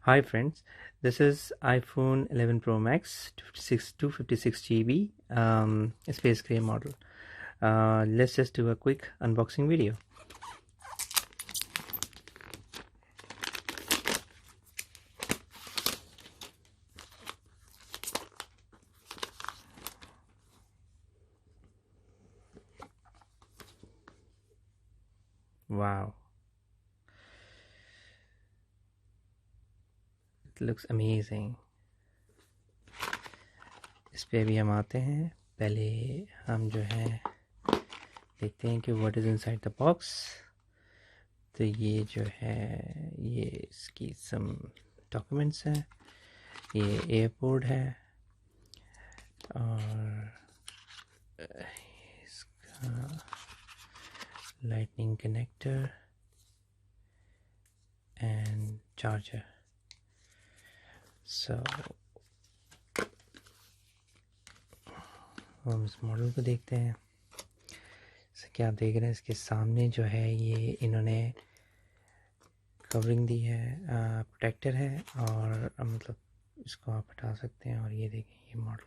Hi friends, this is iPhone 11 Pro Max 256 GB space gray model. Let's just do a quick unboxing video. Wow, it looks amazing. इस पे भी हम आते हैं। पहले हम जो है देखते हैं कि what is inside the box. तो ये जो है ये इसकी सम डॉक्यूमेंट्स हैं, ये एयरपोर्ट है और इसका lightning connector and charger. So हम इस मॉडल को देखते हैं। जैसे कि आप देख रहे हैं इसके सामने जो है ये इन्होंने कवरिंग दी है, प्रोटेक्टर है और मतलब इसको आप हटा सकते हैं। और ये देखें ये मॉडल